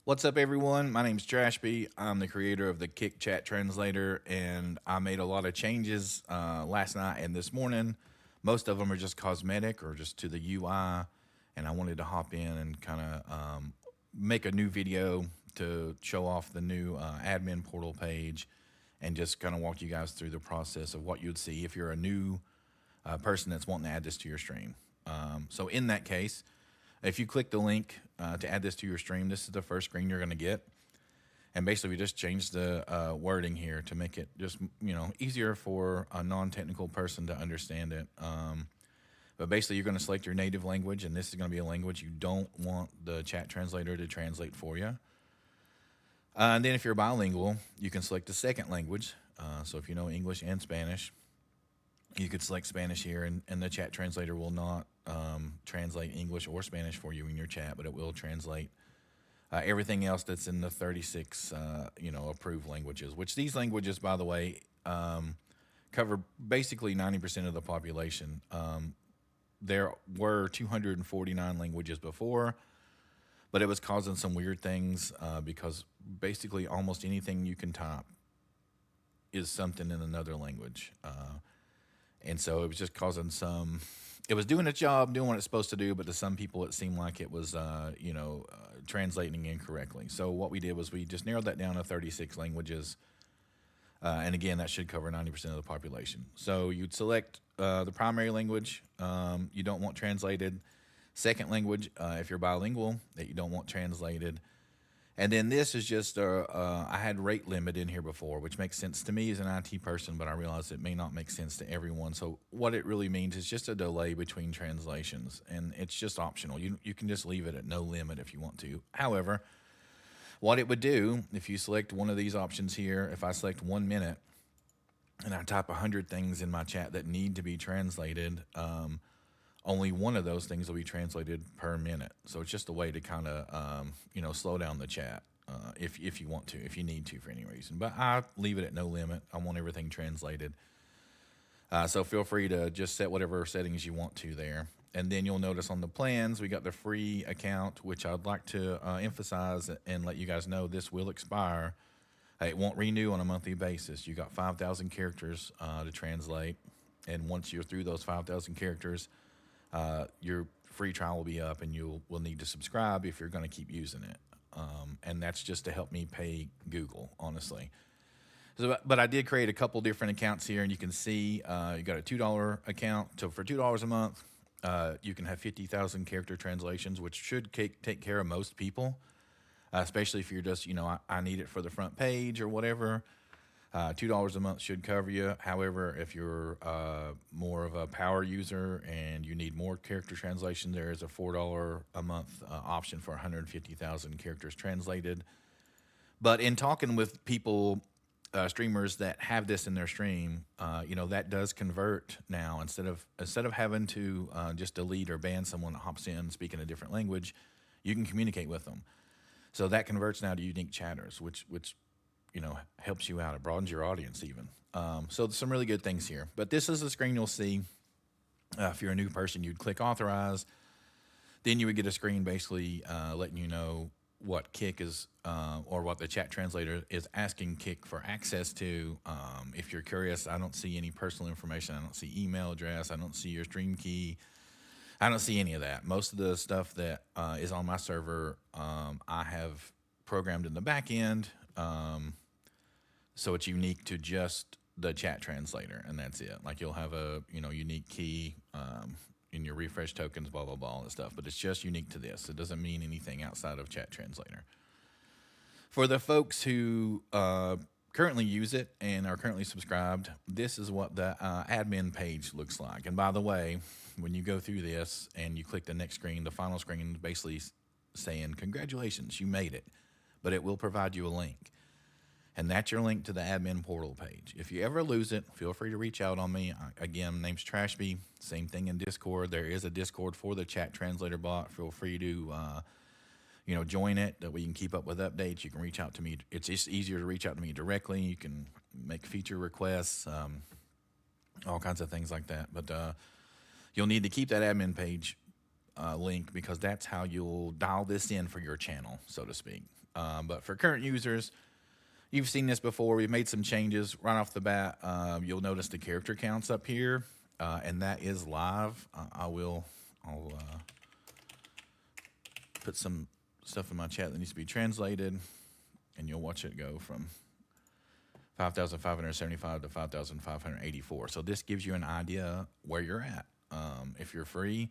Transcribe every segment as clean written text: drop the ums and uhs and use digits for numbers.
What's up, everyone? My name's Trashby. I'm the creator of the Kick Chat Translator, and I made a lot of changes last night and this morning. Most of them are just cosmetic or just to the UI, and I wanted to hop in and kind of make a new video to show off the new admin portal page and just kind of walk you guys through the process of what you'd see if you're a new person that's wanting to add this to your stream. So, in that case, if you click the link to add this to your stream, this is the first screen you're going to get. And basically, we just changed the wording here to make it just easier for a non-technical person to understand it. But basically, you're going to select your native language, and this is going to be a language you don't want the chat translator to translate for you. And then, if you're bilingual, you can select the second language. So if you know English and Spanish, you could select Spanish here, and the chat translator will not translate English or Spanish for you in your chat, but it will translate everything else that's in the 36, approved languages. Which these languages, by the way, cover basically 90% of the population. There were 249 languages before, but it was causing some weird things because basically almost anything you can type is something in another language. And so it was just causing some. It was doing its job, doing what it's supposed to do, but to some people it seemed like it was, translating incorrectly. So what we did was we just narrowed that down to 36 languages, and again, that should cover 90% of the population. So you'd select the primary language you don't want translated, second language if you're bilingual that you don't want translated, and then this is just I had rate limit in here before, which makes sense to me as an IT person, but I realize it may not make sense to everyone. So what it really means is just a delay between translations, and it's just optional. You can just leave it at no limit if you want to. However, what it would do if you select one of these options here, if I select 1 minute and I type 100 things in my chat that need to be translated, only one of those things will be translated per minute. So it's just a way to kind of, slow down the chat if you want to, if you need to for any reason. But I leave it at no limit. I want everything translated. So feel free to just set whatever settings you want to there. And then you'll notice on the plans, we got the free account, which I'd like to emphasize and let you guys know this will expire. It won't renew on a monthly basis. You got 5,000 characters to translate. And once you're through those 5,000 characters, your free trial will be up, and will need to subscribe if you're going to keep using it. And that's just to help me pay Google, honestly. So, but I did create a couple different accounts here, and you can see you got a $2 account. So for $2 a month, you can have 50,000 character translations, which should take care of most people, especially if you're just, I need it for the front page or whatever. $2 a month should cover you. However, if you're more of a power user and you need more character translation, there is a $4 a month option for 150,000 characters translated. But in talking with people, streamers that have this in their stream, that does convert now. Instead of having to just delete or ban someone that hops in speaking a different language, you can communicate with them. So that converts now to unique chatters, which helps you out. It broadens your audience even. So there's some really good things here. But this is the screen you'll see. If you're a new person, you'd click authorize. Then you would get a screen basically letting you know what Kick is, or what the chat translator is asking Kick for access to. If you're curious, I don't see any personal information. I don't see email address. I don't see your stream key. I don't see any of that. Most of the stuff that is on my server, I have programmed in the back end. So it's unique to just the chat translator, and that's it. Like you'll have a unique key in your refresh tokens, blah blah blah, all that stuff. But it's just unique to this. It doesn't mean anything outside of chat translator. For the folks who currently use it and are currently subscribed, this is what the admin page looks like. And by the way, when you go through this and you click the next screen, the final screen is basically saying, congratulations, you made it. But it will provide you a link. And that's your link to the admin portal page. If you ever lose it, feel free to reach out on me. Again, my name's Trashby. Same thing in Discord. There is a Discord for the chat translator bot. Feel free to join it. That way you can keep up with updates. You can reach out to me. It's just easier to reach out to me directly. You can make feature requests, all kinds of things like that. But you'll need to keep that admin page link because that's how you'll dial this in for your channel, so to speak. But for current users, you've seen this before. We've made some changes right off the bat. You'll notice the character counts up here, and that is live. I'll put some stuff in my chat that needs to be translated, and you'll watch it go from 5,575 to 5,584. So this gives you an idea where you're at. If you're free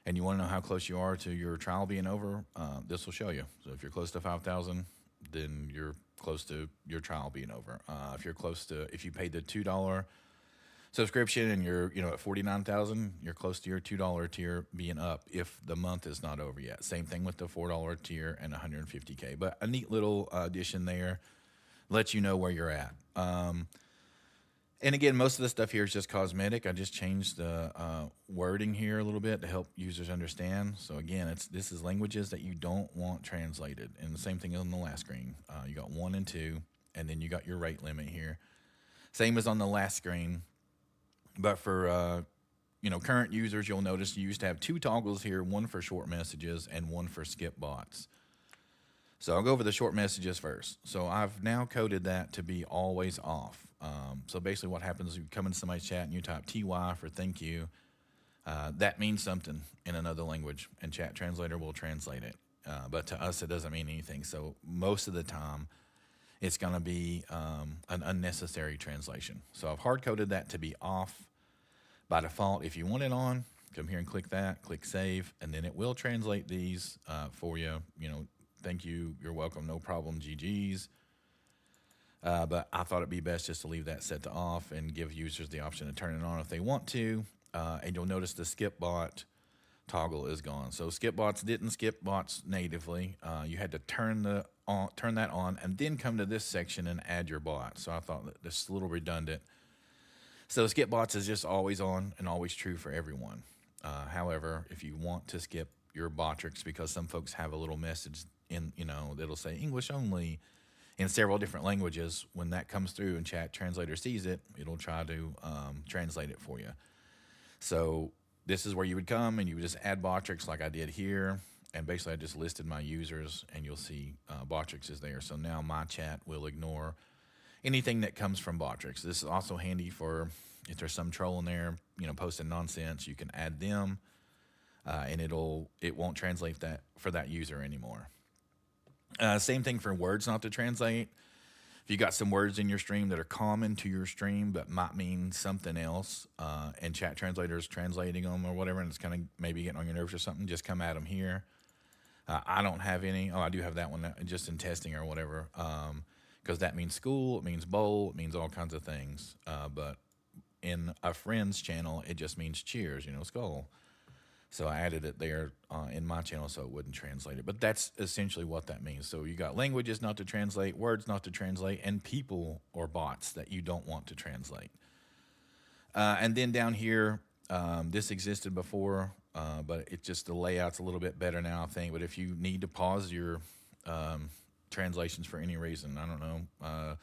and you want to know how close you are to your trial being over, this will show you. So if you're close to 5,000, then you're close to your trial being over. If you paid the $2 subscription and you're at 49,000, you're close to your $2 tier being up if the month is not over yet. Same thing with the $4 tier and 150K. But a neat little addition there lets you know where you're at. And again, most of the stuff here is just cosmetic. I just changed the wording here a little bit to help users understand. So again, this is languages that you don't want translated. And the same thing on the last screen. You got 1 and 2, and then you got your rate limit here. Same as on the last screen. But for current users, you'll notice you used to have 2 toggles here, one for short messages and one for skip bots. So I'll go over the short messages first. So I've now coded that to be always off. So basically what happens is you come into somebody's chat and you type TY for thank you. That means something in another language, and Chat Translator will translate it. But to us, it doesn't mean anything. So most of the time, it's going to be an unnecessary translation. So I've hard-coded that to be off by default. If you want it on, come here and click that, click save, and then it will translate these for you. Thank you, you're welcome, no problem, GG's. But I thought it'd be best just to leave that set to off and give users the option to turn it on if they want to. And you'll notice the skip bot toggle is gone. So skip bots didn't skip bots natively. You had to turn that on and then come to this section and add your bot. So I thought that this is a little redundant. So skip bots is just always on and always true for everyone. However, if you want to skip your botrix, because some folks have a little message that'll say English only in several different languages, when that comes through and Chat Translator sees it, it'll try to translate it for you. So this is where you would come and you would just add botrix like I did here. And basically I just listed my users and you'll see botrix is there. So now my chat will ignore anything that comes from botrix. This is also handy for if there's some troll in there, posting nonsense, you can add them and it won't translate that for that user anymore. Same thing for words not to translate. If you got some words in your stream that are common to your stream but might mean something else, and Chat Translator is translating them or whatever, and it's kind of maybe getting on your nerves or something, just come at them here. I don't have any. Oh, I do have that one just in testing or whatever, because that means school, it means bowl, it means all kinds of things. But in a friend's channel, it just means cheers, skull. So I added it there in my channel so it wouldn't translate it. But that's essentially what that means. So you got languages not to translate, words not to translate, and people or bots that you don't want to translate. And then down here, this existed before, but it's just the layout's a little bit better now, I think. But if you need to pause your translations for any reason, I don't know,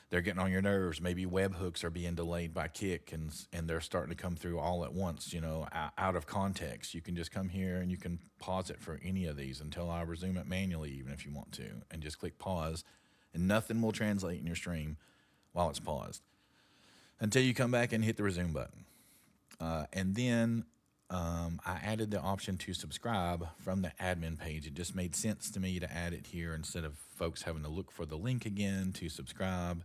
they're getting on your nerves. Maybe webhooks are being delayed by Kick and they're starting to come through all at once, out of context. You can just come here and you can pause it for any of these until I resume it manually, even if you want to, and just click pause, and nothing will translate in your stream while it's paused until you come back and hit the resume button. And then I added the option to subscribe from the admin page. It just made sense to me to add it here instead of folks having to look for the link again to subscribe.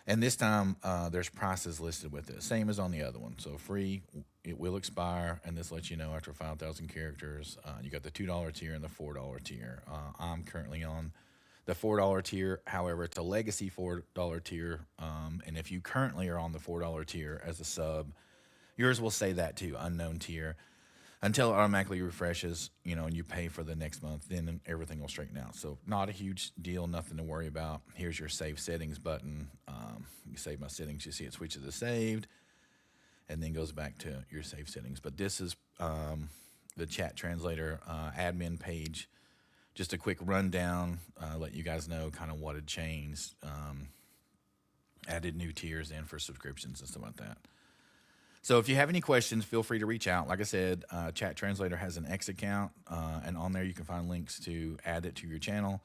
And this time, there's prices listed with it, same as on the other one. So free, it will expire, and this lets you know after 5,000 characters. You got the $2 tier and the $4 tier. I'm currently on the $4 tier. However, it's a legacy $4 tier, and if you currently are on the $4 tier as a sub, yours will say that too, unknown tier, until it automatically refreshes, and you pay for the next month. Then everything will straighten out. So not a huge deal, nothing to worry about. Here's your save settings button. You save my settings, you see it switches to saved, and then goes back to your save settings. But this is the Chat Translator admin page. Just a quick rundown, let you guys know kind of what had changed. Added new tiers in for subscriptions and stuff like that. So if you have any questions, feel free to reach out. Like I said, Chat Translator has an X account, and on there you can find links to add it to your channel.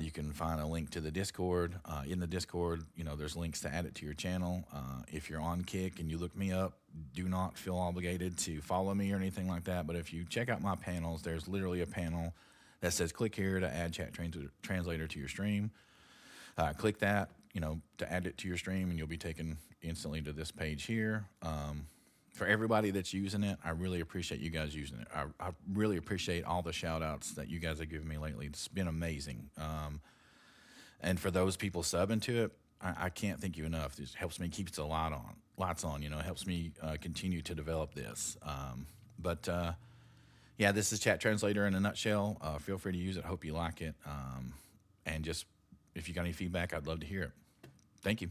You can find a link to the Discord. In the Discord, there's links to add it to your channel. If you're on Kick and you look me up, do not feel obligated to follow me or anything like that. But if you check out my panels, there's literally a panel that says click here to add Chat Translator to your stream. Click that, to add it to your stream, and you'll be taken instantly to this page here. For everybody that's using it, I really appreciate you guys using it. I really appreciate all the shout outs that you guys have given me lately. It's been amazing. And for those people subbing to it, I can't thank you enough. It helps me keep the lights on, it helps me continue to develop this. Yeah, this is Chat Translator in a nutshell. Feel free to use it. Hope you like it. And just, if you got any feedback, I'd love to hear it. Thank you.